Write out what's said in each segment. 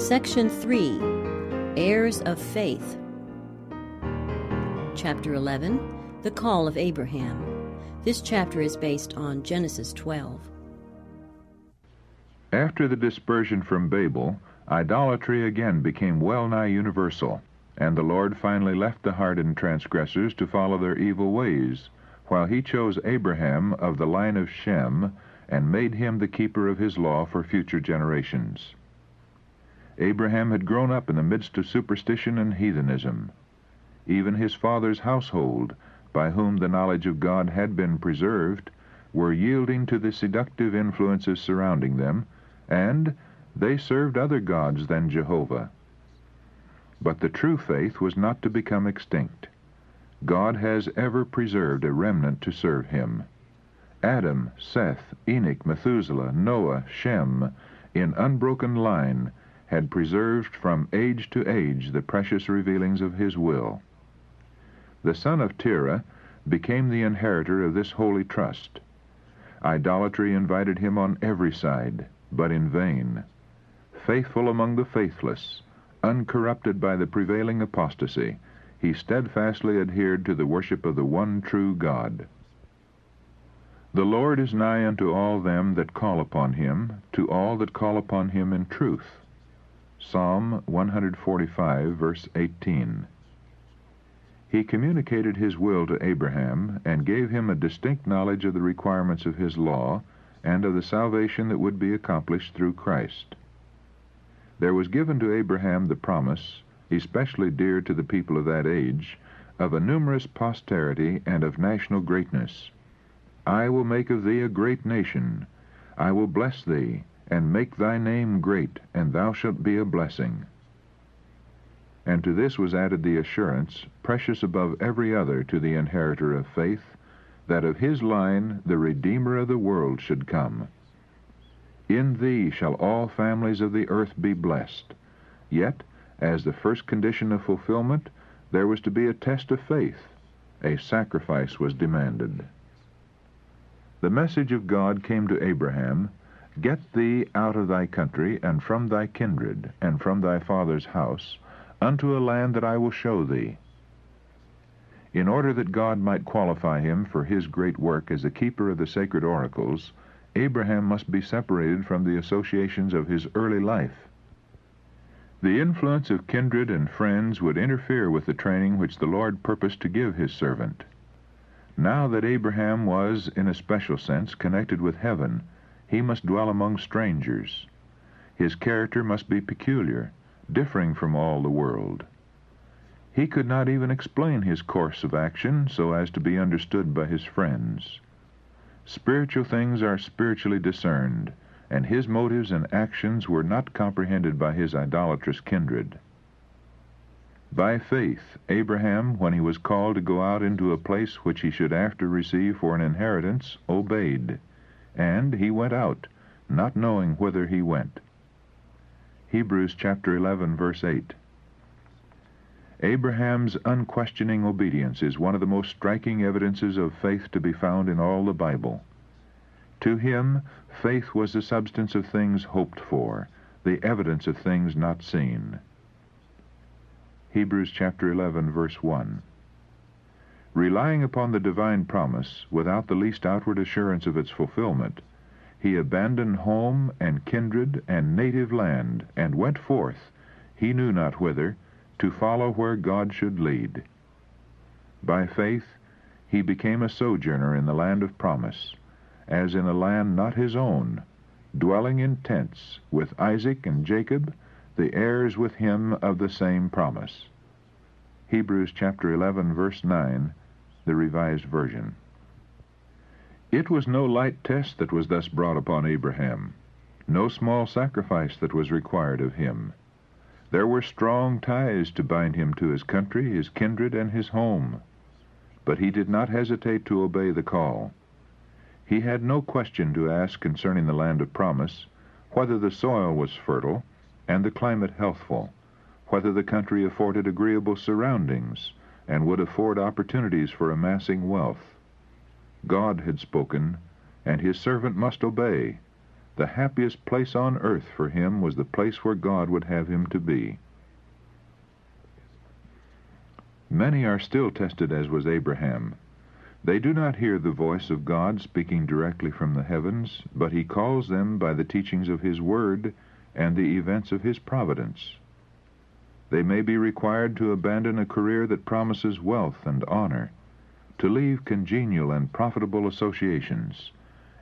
Section 3, Heirs of Faith. Chapter 11, The Call of Abraham. This chapter is based on Genesis 12. After the dispersion from Babel, idolatry again became well-nigh universal, and the Lord finally left the hardened transgressors to follow their evil ways, while he chose Abraham of the line of Shem and made him the keeper of his law for future generations. Abraham had grown up in the midst of superstition and heathenism. Even his father's household, by whom the knowledge of God had been preserved, were yielding to the seductive influences surrounding them, and they served other gods than Jehovah. But the true faith was not to become extinct. God has ever preserved a remnant to serve him. Adam, Seth, Enoch, Methuselah, Noah, Shem, in unbroken line, had preserved from age to age the precious revealings of his will. The son of Terah became the inheritor of this holy trust. Idolatry invited him on every side, but in vain. Faithful among the faithless, uncorrupted by the prevailing apostasy, he steadfastly adhered to the worship of the one true God. The Lord is nigh unto all them that call upon him, to all that call upon him in truth. Psalm 145, verse 18. He communicated his will to Abraham and gave him a distinct knowledge of the requirements of his law and of the salvation that would be accomplished through Christ. There was given to Abraham the promise, especially dear to the people of that age, of a numerous posterity and of national greatness. I will make of thee a great nation. I will bless thee, and make thy name great, and thou shalt be a blessing. And to this was added the assurance, precious above every other to the inheritor of faith, that of his line the Redeemer of the world should come. In thee shall all families of the earth be blessed. Yet, as the first condition of fulfillment, there was to be a test of faith. A sacrifice was demanded. The message of God came to Abraham, Get thee out of thy country, and from thy kindred, and from thy father's house, unto a land that I will show thee. In order that God might qualify him for his great work as the keeper of the sacred oracles, Abraham must be separated from the associations of his early life. The influence of kindred and friends would interfere with the training which the Lord purposed to give his servant. Now that Abraham was, in a special sense, connected with heaven, he must dwell among strangers. His character must be peculiar, differing from all the world. He could not even explain his course of action so as to be understood by his friends. Spiritual things are spiritually discerned, and his motives and actions were not comprehended by his idolatrous kindred. By faith, Abraham, when he was called to go out into a place which he should after receive for an inheritance, obeyed. And he went out, not knowing whither he went. Hebrews chapter 11, verse 8. Abraham's unquestioning obedience is one of the most striking evidences of faith to be found in all the Bible. To him, faith was the substance of things hoped for, the evidence of things not seen. Hebrews chapter 11, verse 1. Relying upon the divine promise, without the least outward assurance of its fulfillment, he abandoned home and kindred and native land, and went forth, he knew not whither, to follow where God should lead. By faith, he became a sojourner in the land of promise, as in a land not his own, dwelling in tents with Isaac and Jacob, the heirs with him of the same promise. Hebrews chapter 11, verse 9, the Revised Version. It was no light test that was thus brought upon Abraham, no small sacrifice that was required of him. There were strong ties to bind him to his country, his kindred, and his home. But he did not hesitate to obey the call. He had no question to ask concerning the land of promise, whether the soil was fertile and the climate healthful, whether the country afforded agreeable surroundings and would afford opportunities for amassing wealth. God had spoken, and his servant must obey. The happiest place on earth for him was the place where God would have him to be. Many are still tested as was Abraham. They do not hear the voice of God speaking directly from the heavens, but he calls them by the teachings of his word and the events of his providence. They may be required to abandon a career that promises wealth and honor, to leave congenial and profitable associations,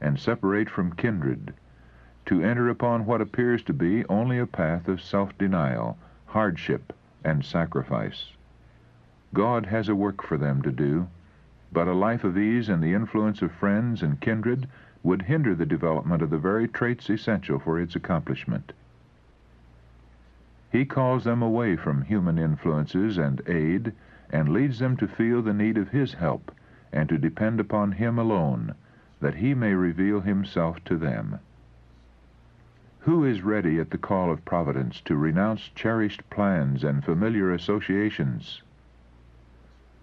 and separate from kindred, to enter upon what appears to be only a path of self-denial, hardship, and sacrifice. God has a work for them to do, but a life of ease and the influence of friends and kindred would hinder the development of the very traits essential for its accomplishment. He calls them away from human influences and aid, and leads them to feel the need of his help, and to depend upon him alone, that he may reveal himself to them. Who is ready at the call of providence to renounce cherished plans and familiar associations?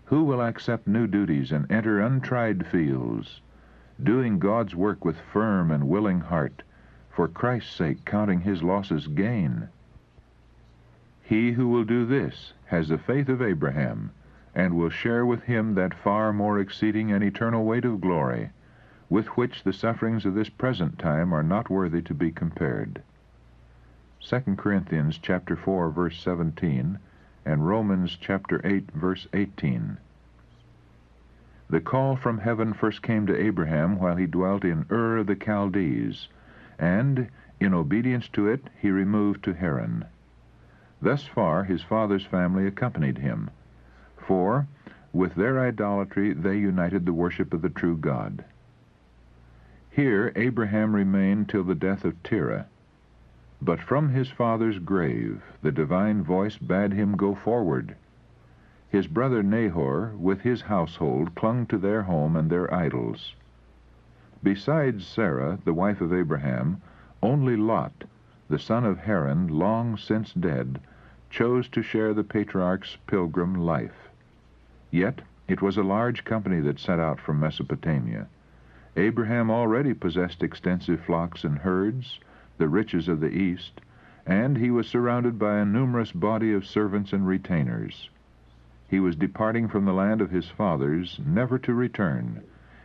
Who will accept new duties and enter untried fields, doing God's work with firm and willing heart, for Christ's sake counting his losses gain? He who will do this has the faith of Abraham, and will share with him that far more exceeding and eternal weight of glory, with which the sufferings of this present time are not worthy to be compared. 2 Corinthians chapter 4, verse 17, and Romans chapter 8, verse 18. The call from heaven first came to Abraham while he dwelt in Ur of the Chaldees, and, in obedience to it, he removed to Haran. Thus far his father's family accompanied him, for with their idolatry they united the worship of the true God. Here Abraham remained till the death of Terah. But from his father's grave the divine voice bade him go forward. His brother Nahor with his household clung to their home and their idols. Besides Sarah, the wife of Abraham, only Lot, the son of Haran, long since dead, chose to share the patriarch's pilgrim life. Yet it was a large company that set out from Mesopotamia. Abraham already possessed extensive flocks and herds, the riches of the East, and he was surrounded by a numerous body of servants and retainers. He was departing from the land of his fathers, never to return,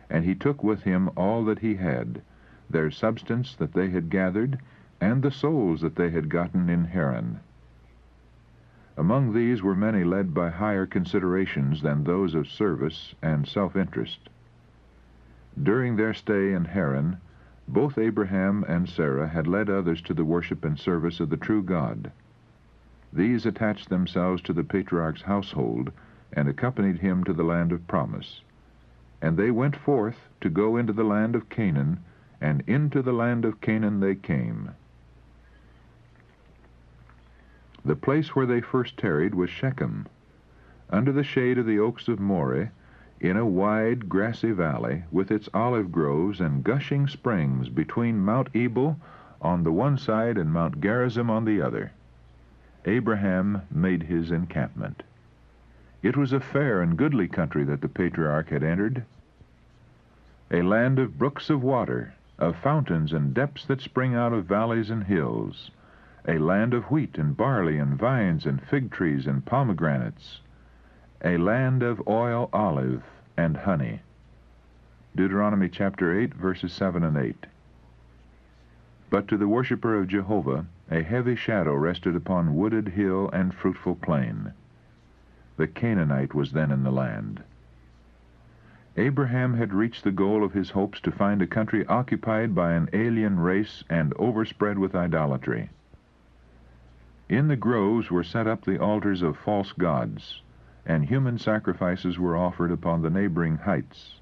and he took with him all that he had, their substance that they had gathered, and the souls that they had gotten in Haran. Among these were many led by higher considerations than those of service and self-interest. During their stay in Haran, both Abraham and Sarah had led others to the worship and service of the true God. These attached themselves to the patriarch's household and accompanied him to the land of promise. And they went forth to go into the land of Canaan, and into the land of Canaan they came. The place where they first tarried was Shechem, under the shade of the oaks of Moreh, in a wide, grassy valley, with its olive groves and gushing springs between Mount Ebal on the one side and Mount Gerizim on the other. Abraham made his encampment. It was a fair and goodly country that the patriarch had entered, a land of brooks of water, of fountains and depths that spring out of valleys and hills, a land of wheat and barley and vines and fig trees and pomegranates, a land of oil, olive, and honey. Deuteronomy chapter 8, verses 7 and 8. But to the worshiper of Jehovah a heavy shadow rested upon wooded hill and fruitful plain. The Canaanite was then in the land. Abraham had reached the goal of his hopes to find a country occupied by an alien race and overspread with idolatry. In the groves were set up the altars of false gods, and human sacrifices were offered upon the neighboring heights.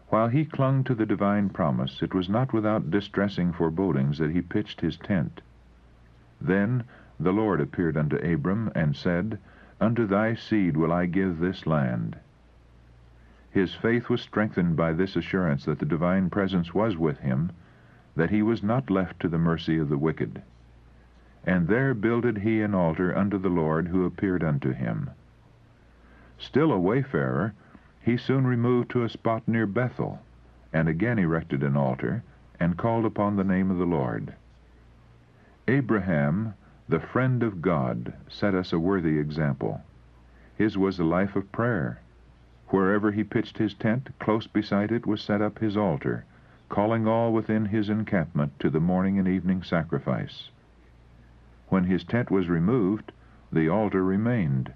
While he clung to the divine promise, it was not without distressing forebodings that he pitched his tent. Then the Lord appeared unto Abram, and said, Unto thy seed will I give this land. His faith was strengthened by this assurance that the divine presence was with him, that he was not left to the mercy of the wicked. And there builded he an altar unto the Lord who appeared unto him. Still a wayfarer, he soon removed to a spot near Bethel, and again erected an altar, and called upon the name of the Lord. Abraham, the friend of God, set us a worthy example. His was a life of prayer. Wherever he pitched his tent, close beside it was set up his altar, calling all within his encampment to the morning and evening sacrifice. When his tent was removed, the altar remained.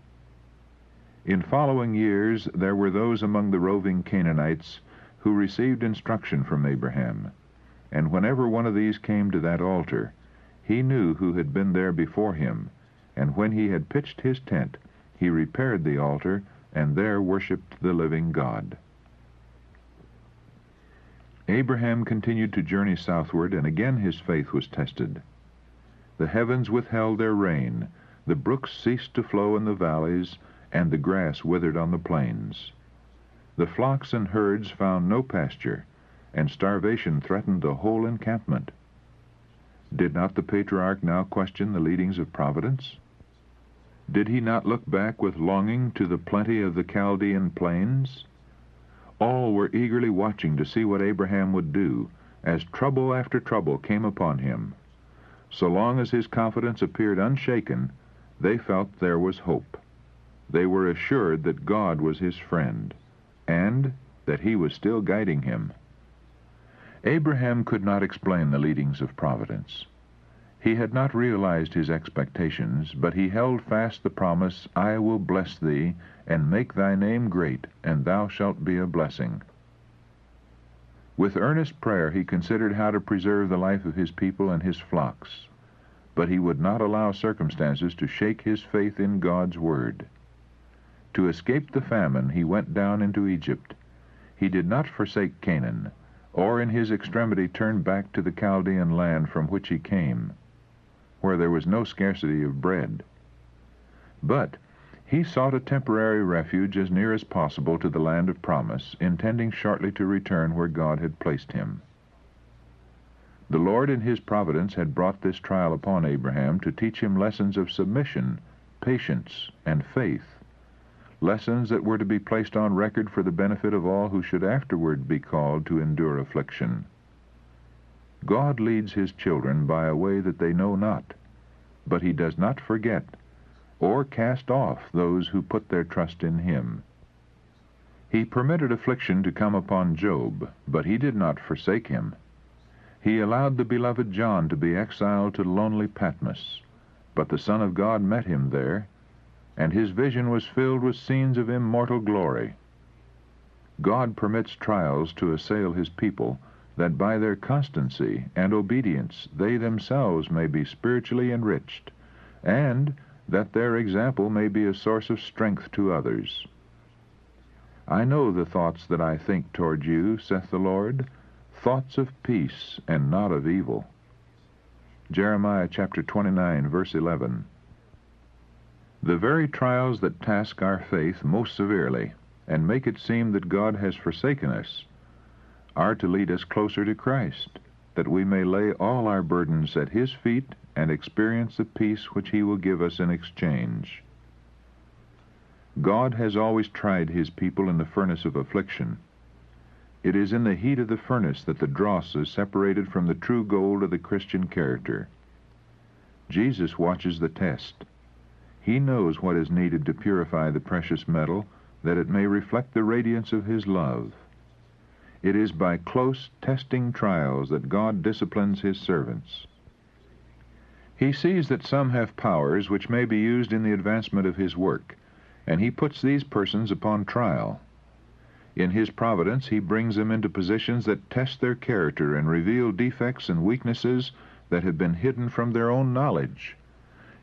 In following years there were those among the roving Canaanites who received instruction from Abraham, and whenever one of these came to that altar, he knew who had been there before him, and when he had pitched his tent, he repaired the altar, and there worshipped the living God. Abraham continued to journey southward, and again his faith was tested. The heavens withheld their rain, the brooks ceased to flow in the valleys, and the grass withered on the plains. The flocks and herds found no pasture, and starvation threatened the whole encampment. Did not the patriarch now question the leadings of providence? Did he not look back with longing to the plenty of the Chaldean plains? All were eagerly watching to see what Abraham would do, as trouble after trouble came upon him. So long as his confidence appeared unshaken, they felt there was hope. They were assured that God was his friend, and that he was still guiding him. Abraham could not explain the leadings of providence. He had not realized his expectations, but he held fast the promise, "I will bless thee, and make thy name great, and thou shalt be a blessing." With earnest prayer he considered how to preserve the life of his people and his flocks, but he would not allow circumstances to shake his faith in God's word. To escape the famine he went down into Egypt. He did not forsake Canaan, or in his extremity turn back to the Chaldean land from which he came, where there was no scarcity of bread. But he sought a temporary refuge as near as possible to the land of promise, intending shortly to return where God had placed him. The Lord in his providence had brought this trial upon Abraham to teach him lessons of submission, patience, and faith, lessons that were to be placed on record for the benefit of all who should afterward be called to endure affliction. God leads his children by a way that they know not, but he does not forget or cast off those who put their trust in him. He permitted affliction to come upon Job, but he did not forsake him. He allowed the beloved John to be exiled to lonely Patmos, but the Son of God met him there, and his vision was filled with scenes of immortal glory. God permits trials to assail his people, that by their constancy and obedience they themselves may be spiritually enriched, and that their example may be a source of strength to others. "I know the thoughts that I think toward you, saith the Lord, thoughts of peace and not of evil." Jeremiah chapter 29, verse 11. The very trials that task our faith most severely and make it seem that God has forsaken us are to lead us closer to Christ, that we may lay all our burdens at his feet and experience the peace which he will give us in exchange. God has always tried his people in the furnace of affliction. It is in the heat of the furnace that the dross is separated from the true gold of the Christian character. Jesus watches the test. He knows what is needed to purify the precious metal, that it may reflect the radiance of his love. It is by close testing trials that God disciplines his servants. He sees that some have powers which may be used in the advancement of his work, and he puts these persons upon trial. In his providence he brings them into positions that test their character and reveal defects and weaknesses that have been hidden from their own knowledge.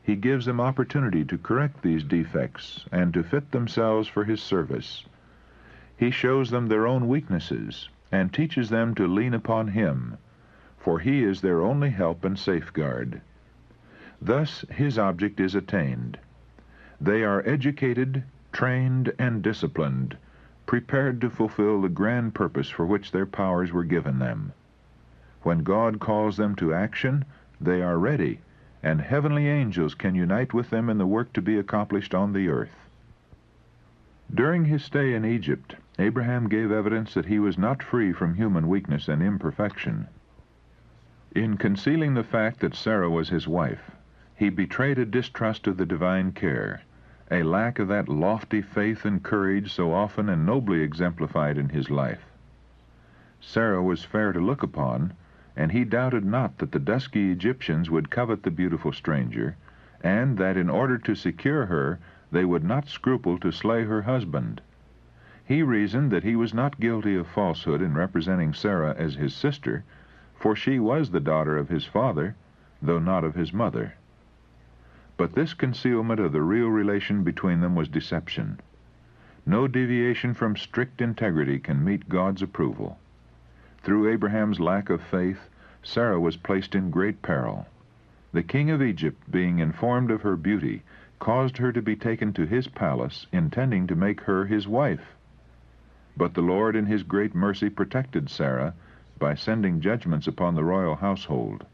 He gives them opportunity to correct these defects and to fit themselves for his service. He shows them their own weaknesses and teaches them to lean upon him, for he is their only help and safeguard. Thus his object is attained. They are educated, trained, and disciplined, prepared to fulfill the grand purpose for which their powers were given them. When God calls them to action, they are ready, and heavenly angels can unite with them in the work to be accomplished on the earth. During his stay in Egypt, Abraham gave evidence that he was not free from human weakness and imperfection. In concealing the fact that Sarah was his wife, he betrayed a distrust of the divine care, a lack of that lofty faith and courage so often and nobly exemplified in his life. Sarah was fair to look upon, and he doubted not that the dusky Egyptians would covet the beautiful stranger, and that in order to secure her they would not scruple to slay her husband. He reasoned that he was not guilty of falsehood in representing Sarah as his sister, for she was the daughter of his father, though not of his mother. But this concealment of the real relation between them was deception. No deviation from strict integrity can meet God's approval. Through Abraham's lack of faith, Sarah was placed in great peril. The king of Egypt, being informed of her beauty, caused her to be taken to his palace, intending to make her his wife. But the Lord in his great mercy protected Sarah by sending judgments upon the royal household.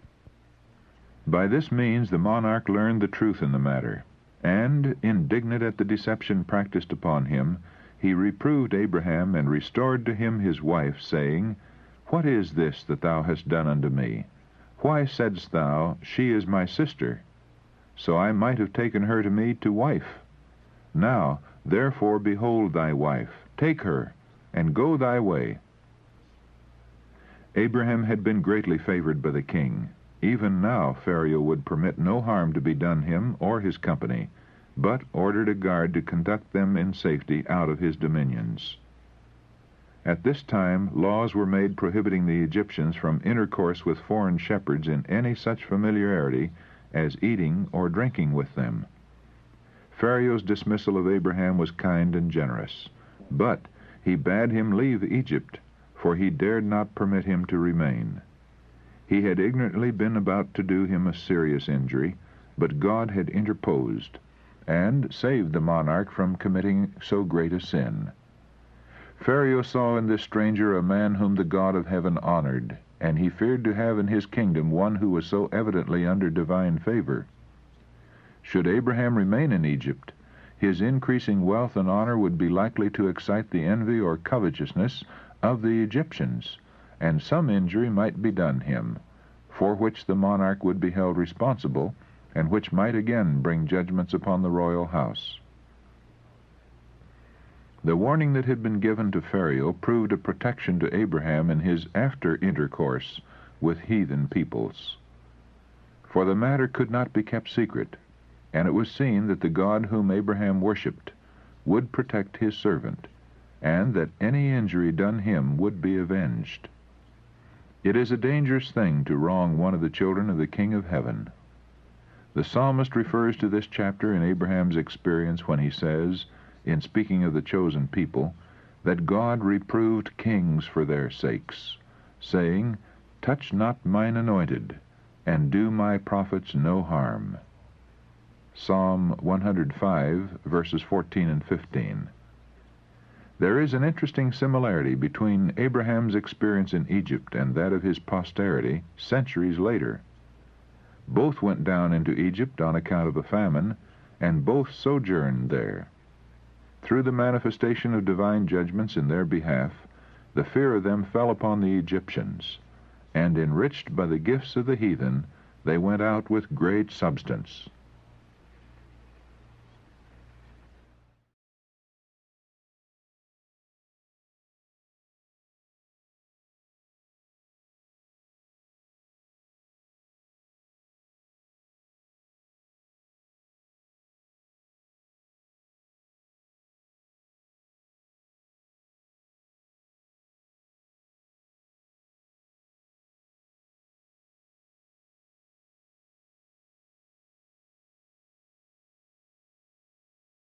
By this means the monarch learned the truth in the matter, and, indignant at the deception practiced upon him, he reproved Abraham and restored to him his wife, saying, "What is this that thou hast done unto me? Why saidst thou, She is my sister? So I might have taken her to me to wife. Now, therefore, behold thy wife, take her, and go thy way." Abraham had been greatly favored by the king. Even now Pharaoh would permit no harm to be done him or his company, but ordered a guard to conduct them in safety out of his dominions. At this time laws were made prohibiting the Egyptians from intercourse with foreign shepherds in any such familiarity as eating or drinking with them. Pharaoh's dismissal of Abraham was kind and generous, but he bade him leave Egypt, for he dared not permit him to remain. He had ignorantly been about to do him a serious injury, but God had interposed, and saved the monarch from committing so great a sin. Pharaoh saw in this stranger a man whom the God of heaven honored, and he feared to have in his kingdom one who was so evidently under divine favor. Should Abraham remain in Egypt, his increasing wealth and honor would be likely to excite the envy or covetousness of the Egyptians, and some injury might be done him, for which the monarch would be held responsible, and which might again bring judgments upon the royal house. The warning that had been given to Pharaoh proved a protection to Abraham in his after intercourse with heathen peoples. For the matter could not be kept secret, and it was seen that the God whom Abraham worshipped would protect his servant, and that any injury done him would be avenged. It is a dangerous thing to wrong one of the children of the King of Heaven. The psalmist refers to this chapter in Abraham's experience when he says, in speaking of the chosen people, that God reproved kings for their sakes, saying, "Touch not mine anointed, and do my prophets no harm." Psalm 105, verses 14 and 15. There is an interesting similarity between Abraham's experience in Egypt and that of his posterity centuries later. Both went down into Egypt on account of a famine, and both sojourned there. Through the manifestation of divine judgments in their behalf, the fear of them fell upon the Egyptians, and enriched by the gifts of the heathen, they went out with great substance.